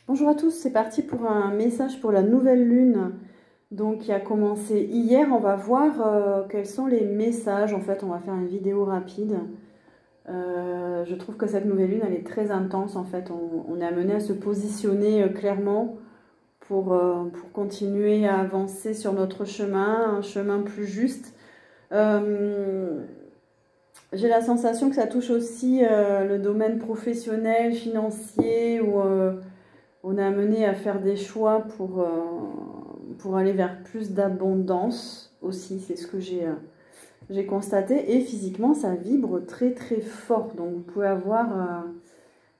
Bonjour à tous, c'est parti pour un message pour la nouvelle lune donc qui a commencé hier. On va voir quels sont les messages. En fait, on va faire une vidéo rapide. Je trouve que cette nouvelle lune, elle est très intense. En fait, on est amené à se positionner clairement pour continuer à avancer sur notre chemin, un chemin plus juste. J'ai la sensation que ça touche aussi le domaine professionnel, financier, où on est amené à faire des choix pour aller vers plus d'abondance aussi. C'est ce que j'ai constaté. Et physiquement, ça vibre très très fort. Donc vous pouvez avoir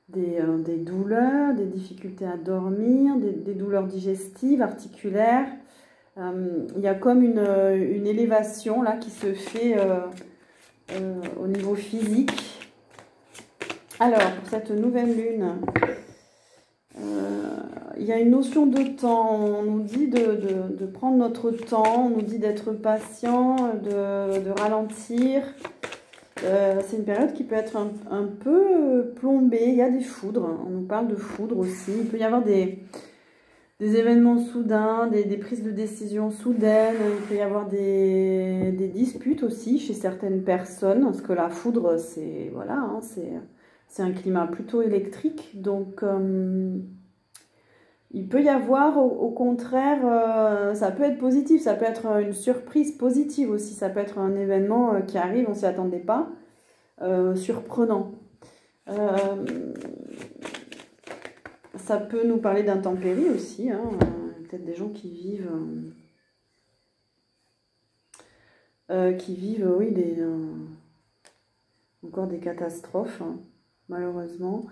des douleurs, des difficultés à dormir, des douleurs digestives, articulaires. Il y a comme une élévation là qui se fait au niveau physique. Alors, pour cette nouvelle lune, il y a une notion de temps. On nous dit de prendre notre temps, on nous dit d'être patient, de ralentir. C'est une période qui peut être un peu plombée. Il y a des foudres, on nous parle de foudre aussi. Il peut y avoir des événements soudains, des prises de décision soudaines. Il peut y avoir des disputes aussi chez certaines personnes, parce que la foudre, c'est voilà, hein, c'est un climat plutôt électrique. Donc il peut y avoir au contraire, ça peut être positif, ça peut être une surprise positive aussi, ça peut être un événement qui arrive, on ne s'y attendait pas, surprenant. Ça peut nous parler d'intempéries aussi, hein, peut-être des gens qui vivent, oui, encore des catastrophes, hein, malheureusement.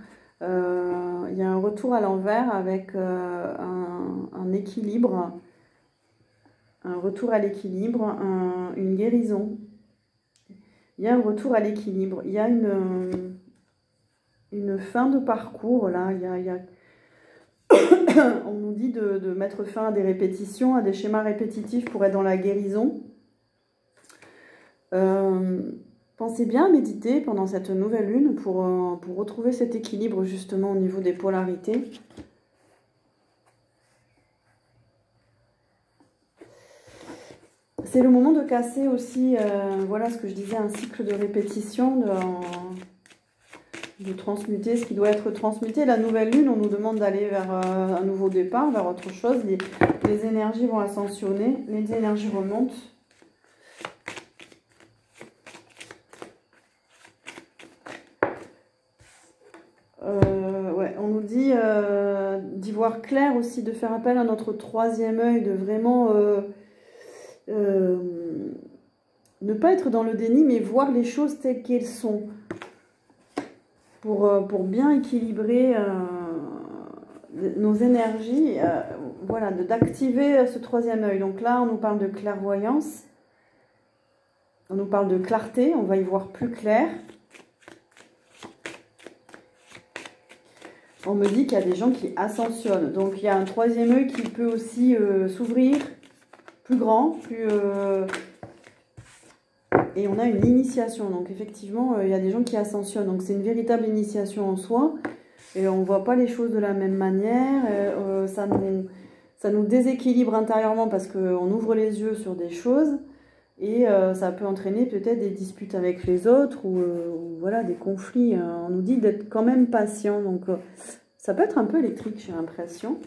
Il y a un retour à l'envers avec un équilibre, un retour à l'équilibre, une guérison. Il y a un retour à l'équilibre. Il y a une fin de parcours là. On nous dit de mettre fin à des répétitions, à des schémas répétitifs pour être dans la guérison. Pensez bien à méditer pendant cette nouvelle lune pour retrouver cet équilibre justement au niveau des polarités. C'est le moment de casser aussi, voilà ce que je disais, un cycle de répétition, de transmuter ce qui doit être transmuté. La nouvelle lune, on nous demande d'aller vers un nouveau départ, vers autre chose. Les énergies vont ascensionner, les énergies remontent. Ouais, on nous dit d'y voir clair aussi, de faire appel à notre troisième œil, de vraiment ne pas être dans le déni, mais voir les choses telles qu'elles sont, pour bien équilibrer nos énergies, voilà, d'activer ce troisième œil. Donc là, on nous parle de clairvoyance, on nous parle de clarté, on va y voir plus clair. On me dit qu'il y a des gens qui ascensionnent. Donc, il y a un troisième œil qui peut aussi s'ouvrir, plus grand, et on a une initiation. Donc, effectivement, il y a des gens qui ascensionnent. Donc, c'est une véritable initiation en soi. Et on ne voit pas les choses de la même manière. Ça nous déséquilibre intérieurement parce qu'on ouvre les yeux sur des choses. Et ça peut entraîner peut-être des disputes avec les autres ou voilà, des conflits. On nous dit d'être quand même patient. Donc ça peut être un peu électrique, j'ai l'impression.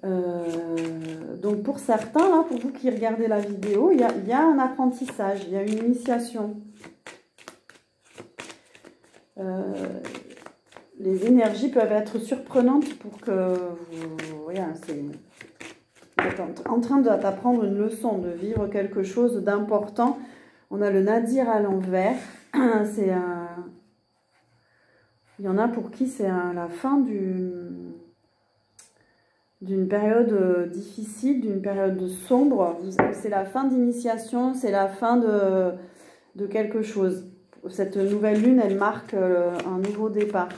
Donc pour certains, là, pour vous qui regardez la vidéo, il y a un apprentissage, il y a une initiation. Les énergies peuvent être surprenantes pour que vous voyez, vous êtes en train d'apprendre une leçon, de vivre quelque chose d'important. On a le nadir à l'envers. Il y en a pour qui c'est la fin d'une période difficile, d'une période sombre. C'est la fin d'initiation, c'est la fin de quelque chose. Cette nouvelle lune, elle marque un nouveau départ.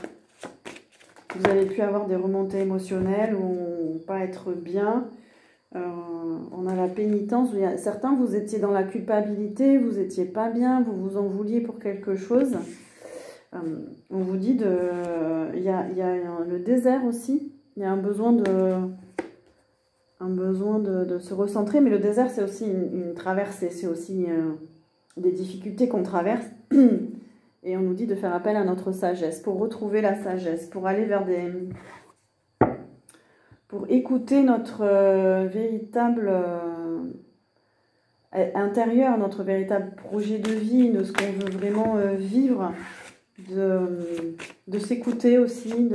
Vous avez pu avoir des remontées émotionnelles ou pas être bien. On a la pénitence. Certains, vous étiez dans la culpabilité, vous n'étiez pas bien, vous vous en vouliez pour quelque chose. On vous dit de... Il y a le désert aussi. Il y a un besoin de se recentrer. Mais le désert, c'est aussi une traversée. C'est aussi des difficultés qu'on traverse. Et on nous dit de faire appel à notre sagesse. Pour retrouver la sagesse. Pour aller vers des... Pour écouter notre véritable... intérieur, notre véritable projet de vie, de ce qu'on veut vraiment vivre, de s'écouter aussi,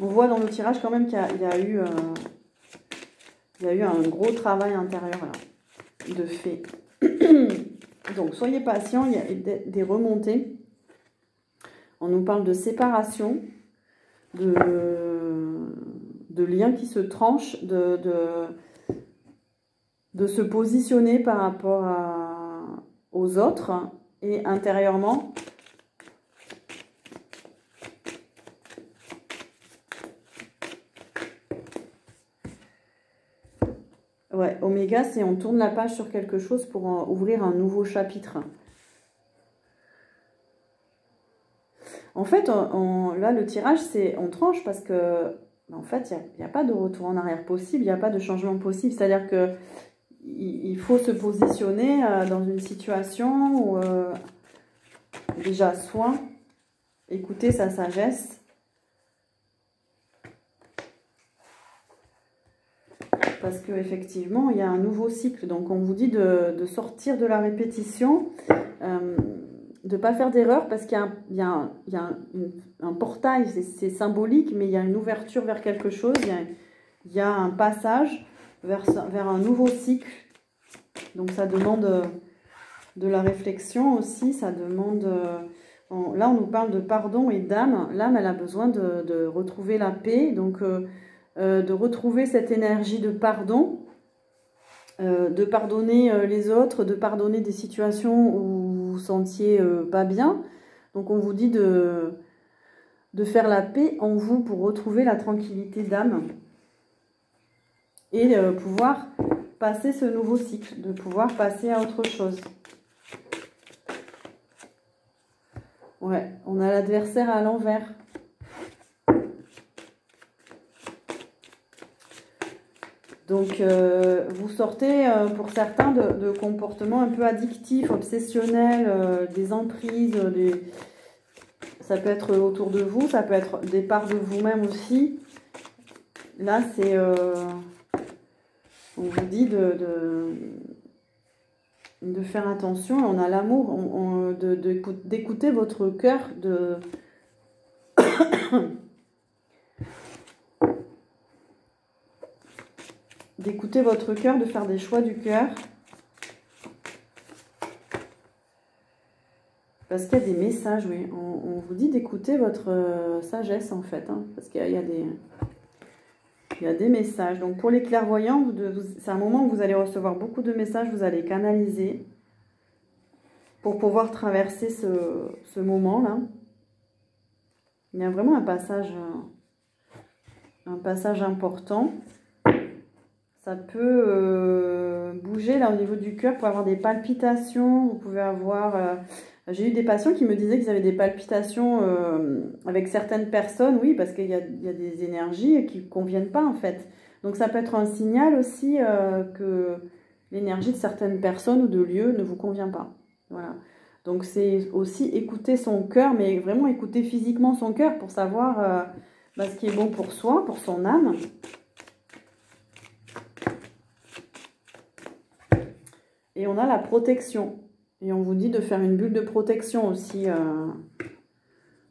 On voit dans le tirage quand même qu'il y a eu un gros travail intérieur là, de fait. Donc soyez patients, il y a des remontées. On nous parle de séparation, de liens qui se tranchent, de se positionner par rapport aux autres et intérieurement. Ouais, Oméga, c'est on tourne la page sur quelque chose pour ouvrir un nouveau chapitre. En fait, là, le tirage, c'est on tranche parce que en fait, il n'y a pas de retour en arrière possible, il n'y a pas de changement possible. C'est-à-dire que il faut se positionner dans une situation où déjà soit écouter sa sagesse, parce qu'effectivement, il y a un nouveau cycle. Donc, on vous dit de sortir de la répétition, de ne pas faire d'erreur, parce qu'il y a un portail, c'est symbolique, mais il y a une ouverture vers quelque chose, il y a un passage vers un nouveau cycle. Donc, ça demande de la réflexion aussi, ça demande... là, on nous parle de pardon et d'âme. L'âme, elle a besoin de retrouver la paix, donc... de retrouver cette énergie de pardon, de pardonner les autres, de pardonner des situations où vous vous sentiez pas bien. Donc on vous dit de faire la paix en vous pour retrouver la tranquillité d'âme et pouvoir passer ce nouveau cycle, de pouvoir passer à autre chose. Ouais, on a l'adversaire à l'envers. Donc, vous sortez, pour certains, de comportements un peu addictifs, obsessionnels, des emprises, ça peut être autour de vous, ça peut être des parts de vous-même aussi. Là, c'est... on vous dit de faire attention, on a l'amour, d'écouter votre cœur, d'écouter votre cœur, de faire des choix du cœur. Parce qu'il y a des messages, oui. On vous dit d'écouter votre sagesse, en fait. Hein, parce qu'il y a des messages. Donc, pour les clairvoyants, c'est un moment où vous allez recevoir beaucoup de messages, vous allez canaliser pour pouvoir traverser ce moment-là. Il y a vraiment un passage important. Ça peut bouger là au niveau du cœur, pour avoir des palpitations. Vous pouvez avoir... j'ai eu des patients qui me disaient qu'ils avaient des palpitations avec certaines personnes. Oui, parce qu'il y a des énergies qui ne conviennent pas en fait. Donc ça peut être un signal aussi que l'énergie de certaines personnes ou de lieux ne vous convient pas. Voilà. Donc c'est aussi écouter son cœur, mais vraiment écouter physiquement son cœur pour savoir ce qui est bon pour soi, pour son âme. Et on a la protection. Et on vous dit de faire une bulle de protection aussi,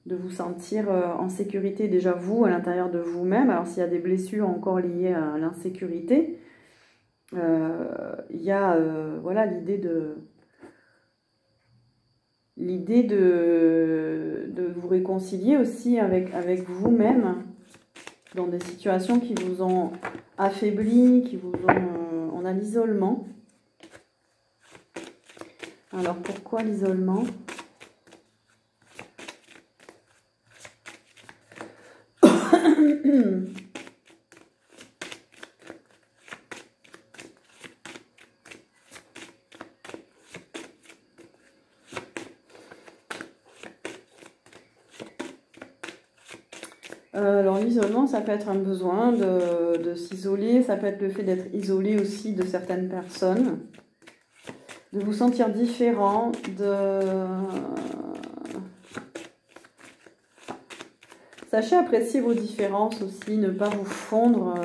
de vous sentir en sécurité déjà vous, à l'intérieur de vous-même. Alors s'il y a des blessures encore liées à l'insécurité, il y a voilà, l'idée de vous réconcilier aussi avec vous-même dans des situations qui vous ont affaibli, qui vous ont... on a l'isolement. Alors, pourquoi l'isolement? Alors l'isolement, ça peut être un besoin de s'isoler, ça peut être le fait d'être isolé aussi de certaines personnes, de vous sentir différent, Sachez apprécier vos différences aussi, ne pas vous fondre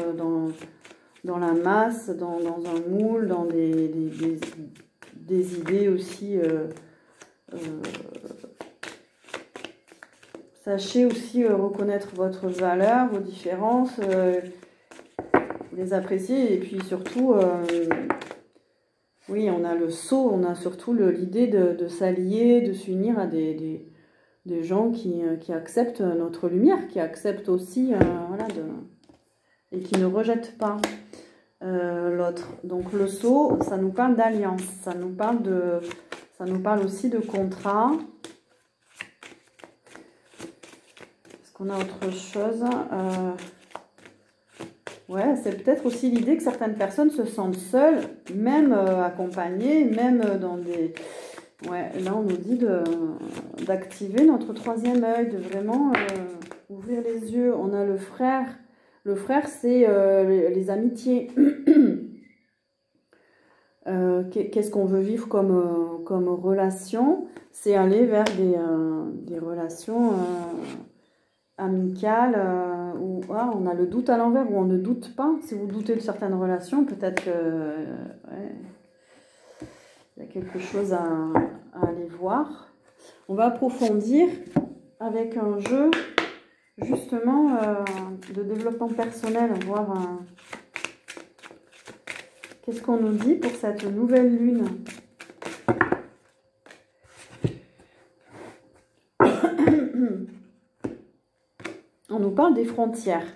dans la masse, dans un moule, dans des idées aussi. Sachez aussi reconnaître votre valeur, vos différences, les apprécier et puis surtout, oui, on a le sceau, on a surtout l'idée de s'allier, de s'unir à des gens qui acceptent notre lumière, qui acceptent aussi, voilà, et qui ne rejettent pas l'autre. Donc le sceau, ça nous parle d'alliance, ça nous parle aussi de contrat. Est-ce qu'on a autre chose? Ouais, c'est peut-être aussi l'idée que certaines personnes se sentent seules, même accompagnées, même dans des... Ouais, là on nous dit d'activer notre troisième œil, de vraiment ouvrir les yeux. On a le frère. Le frère, c'est les amitiés. Qu'est-ce qu'on veut vivre comme relation? C'est aller vers des relations amicales où on a le doute à l'envers, où on ne doute pas. Si vous doutez de certaines relations, peut-être que... ouais, il y a quelque chose à aller voir. On va approfondir avec un jeu justement de développement personnel, voir qu'est-ce qu'on nous dit pour cette nouvelle lune. On nous parle des frontières.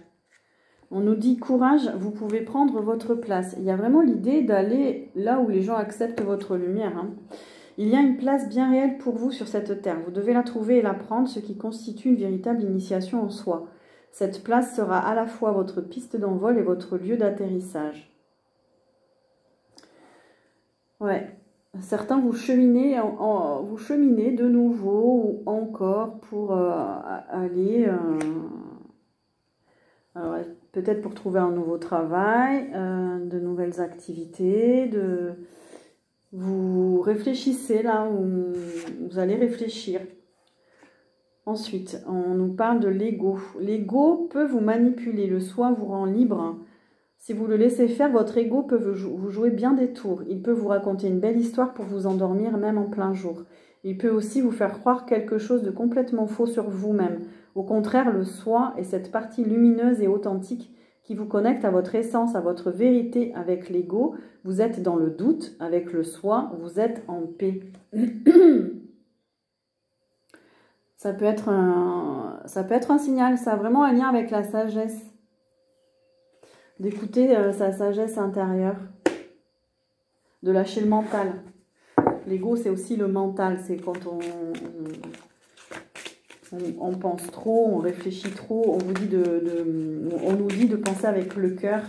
On nous dit courage, vous pouvez prendre votre place. Il y a vraiment l'idée d'aller là où les gens acceptent votre lumière. Hein. Il y a une place bien réelle pour vous sur cette terre. Vous devez la trouver et la prendre, ce qui constitue une véritable initiation en soi. Cette place sera à la fois votre piste d'envol et votre lieu d'atterrissage. Ouais. Certains vous cheminez de nouveau ou encore pour aller... peut-être pour trouver un nouveau travail, de nouvelles activités, vous réfléchissez là où vous allez réfléchir. Ensuite, on nous parle de l'ego. L'ego peut vous manipuler, le soi vous rend libre. Si vous le laissez faire, votre ego peut vous jouer bien des tours. Il peut vous raconter une belle histoire pour vous endormir même en plein jour. Il peut aussi vous faire croire quelque chose de complètement faux sur vous-même. Au contraire, le soi est cette partie lumineuse et authentique qui vous connecte à votre essence, à votre vérité. Avec l'ego, vous êtes dans le doute. Avec le soi, vous êtes en paix. Ça peut être un signal, ça a vraiment un lien avec la sagesse. D'écouter sa sagesse intérieure. De lâcher le mental. L'ego, c'est aussi le mental. C'est quand on pense trop, on réfléchit trop, on nous dit de penser avec le cœur,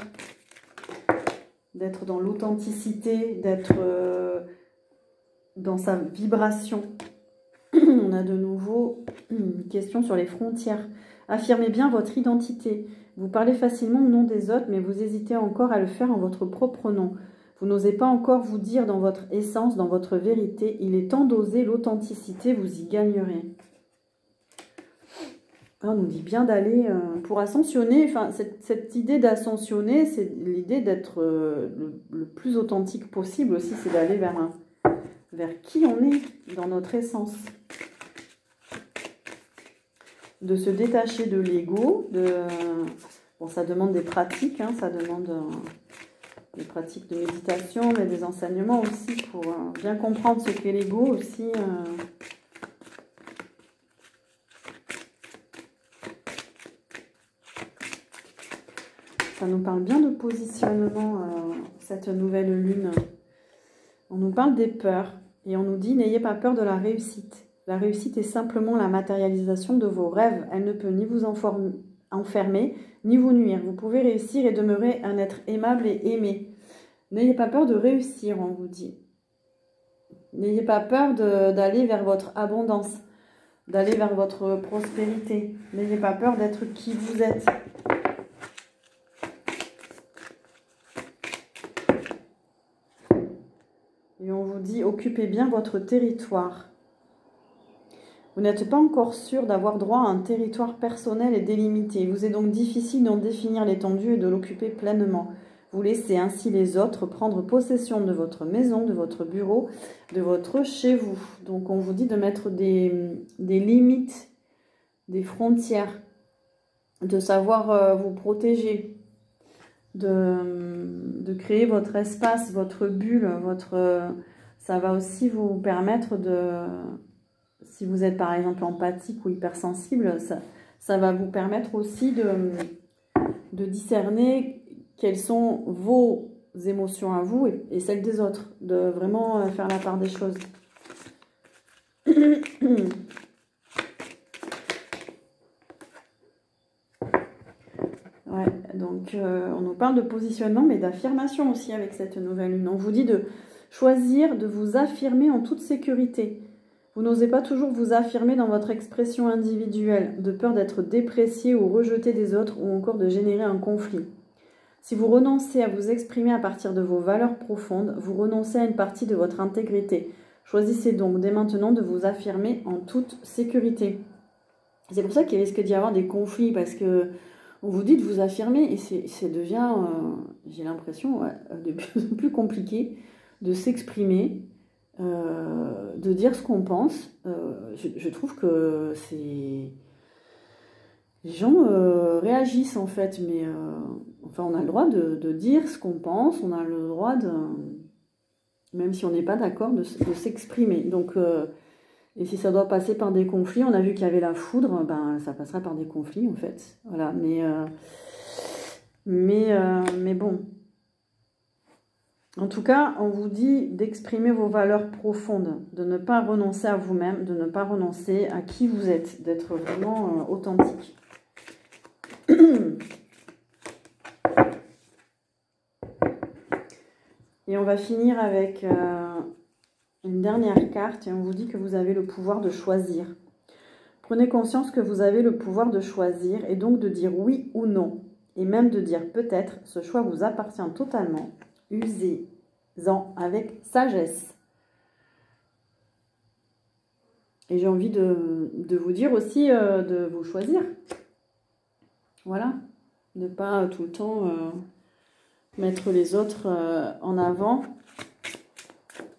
d'être dans l'authenticité, d'être dans sa vibration. On a de nouveau une question sur les frontières. Affirmez bien votre identité. Vous parlez facilement au nom des autres, mais vous hésitez encore à le faire en votre propre nom. Vous n'osez pas encore vous dire dans votre essence, dans votre vérité. Il est temps d'oser l'authenticité, vous y gagnerez. On nous dit bien d'aller pour ascensionner. Enfin, cette idée d'ascensionner, c'est l'idée d'être le plus authentique possible aussi. C'est d'aller vers qui on est dans notre essence. De se détacher de l'ego. Bon, ça demande des pratiques, hein, ça demande des pratiques de méditation, mais des enseignements aussi pour bien comprendre ce qu'est l'ego aussi. Ça nous parle bien de positionnement, cette nouvelle lune. On nous parle des peurs et on nous dit « N'ayez pas peur de la réussite ». La réussite est simplement la matérialisation de vos rêves. Elle ne peut ni vous enfermer, ni vous nuire. Vous pouvez réussir et demeurer un être aimable et aimé. N'ayez pas peur de réussir, on vous dit. N'ayez pas peur d'aller vers votre abondance. d'aller vers votre prospérité. N'ayez pas peur d'être qui vous êtes. Et on vous dit, occupez bien votre territoire. Vous n'êtes pas encore sûr d'avoir droit à un territoire personnel et délimité. Il vous est donc difficile d'en définir l'étendue et de l'occuper pleinement. Vous laissez ainsi les autres prendre possession de votre maison, de votre bureau, de votre chez vous. Donc on vous dit de mettre des limites, des frontières, de savoir vous protéger, de créer votre espace, votre bulle, ça va aussi vous permettre de, si vous êtes par exemple empathique ou hypersensible, ça va vous permettre aussi de discerner quelles sont vos émotions à vous et celles des autres, de vraiment faire la part des choses. Ouais, donc on nous parle de positionnement, mais d'affirmation aussi avec cette nouvelle lune. On vous dit de choisir de vous affirmer en toute sécurité. Vous n'osez pas toujours vous affirmer dans votre expression individuelle, de peur d'être déprécié ou rejeté des autres ou encore de générer un conflit. Si vous renoncez à vous exprimer à partir de vos valeurs profondes, vous renoncez à une partie de votre intégrité. Choisissez donc dès maintenant de vous affirmer en toute sécurité. C'est pour ça qu'il risque d'y avoir des conflits, parce que on vous dit de vous affirmer et ça devient, j'ai l'impression, de plus en plus compliqué de s'exprimer, de dire ce qu'on pense. Je trouve que c'est... Les gens réagissent en fait, mais enfin on a le droit de dire ce qu'on pense, on a le droit de, même si on n'est pas d'accord, de s'exprimer. Donc, et si ça doit passer par des conflits, on a vu qu'il y avait la foudre, ben ça passera par des conflits en fait. Voilà, mais bon. En tout cas, on vous dit d'exprimer vos valeurs profondes, de ne pas renoncer à vous-même, de ne pas renoncer à qui vous êtes, d'être vraiment authentique. Et on va finir avec une dernière carte et on vous dit que vous avez le pouvoir de choisir. Prenez conscience que vous avez le pouvoir de choisir et donc de dire oui ou non. Et même de dire peut-être, ce choix vous appartient totalement. Usez-en avec sagesse. Et j'ai envie de vous dire aussi de vous choisir. Voilà. Ne pas tout le temps mettre les autres en avant.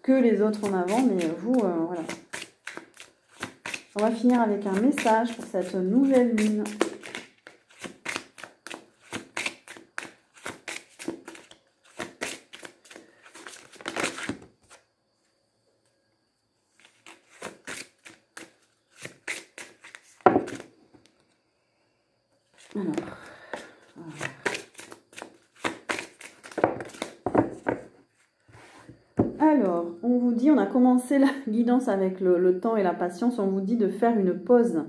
Que les autres en avant, mais vous, voilà. On va finir avec un message pour cette nouvelle lune. Alors, on vous dit, on a commencé la guidance avec le temps et la patience, on vous dit de faire une pause.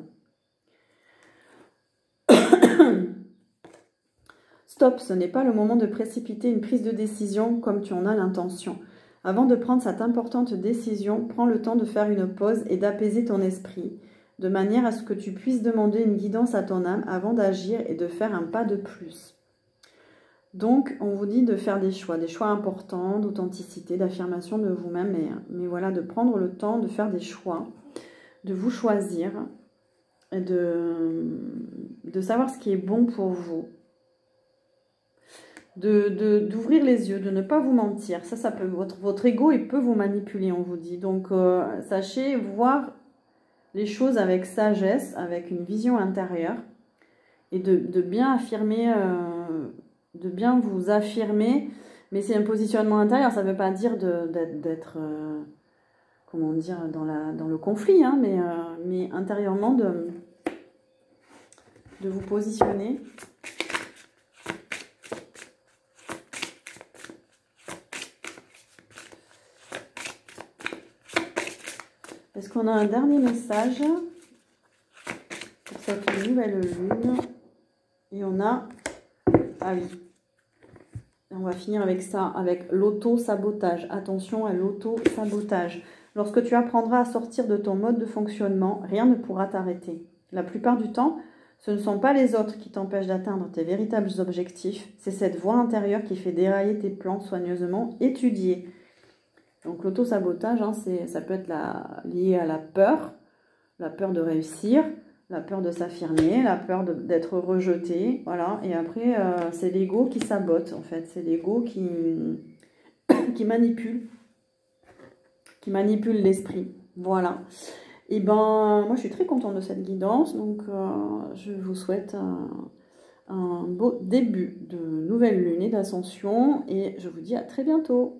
Stop, ce n'est pas le moment de précipiter une prise de décision comme tu en as l'intention. Avant de prendre cette importante décision, prends le temps de faire une pause et d'apaiser ton esprit, de manière à ce que tu puisses demander une guidance à ton âme avant d'agir et de faire un pas de plus. Donc, on vous dit de faire des choix importants, d'authenticité, d'affirmation de vous-même, mais voilà, de prendre le temps de faire des choix, de vous choisir, et de savoir ce qui est bon pour vous, d'ouvrir les yeux, de ne pas vous mentir. Ça peut, votre ego, il peut vous manipuler, on vous dit. Donc, sachez voir les choses avec sagesse, avec une vision intérieure, et de bien affirmer... de bien vous affirmer, mais c'est un positionnement intérieur, ça ne veut pas dire d'être, comment dire, dans le conflit, hein, mais intérieurement de vous positionner. Est-ce qu'on a un dernier message pour cette nouvelle lune? Et on a... Ah oui. On va finir avec ça, avec l'auto-sabotage. Attention à l'auto-sabotage. Lorsque tu apprendras à sortir de ton mode de fonctionnement, rien ne pourra t'arrêter. La plupart du temps, ce ne sont pas les autres qui t'empêchent d'atteindre tes véritables objectifs, c'est cette voix intérieure qui fait dérailler tes plans soigneusement étudiés. Donc l'auto-sabotage, hein, ça peut être lié à la peur de réussir, la peur de s'affirmer, la peur d'être rejeté, voilà. Et après, c'est l'ego qui sabote, en fait. C'est l'ego qui manipule l'esprit, voilà. Et ben, moi, je suis très contente de cette guidance, donc je vous souhaite un beau début de nouvelle lune et d'ascension, et je vous dis à très bientôt.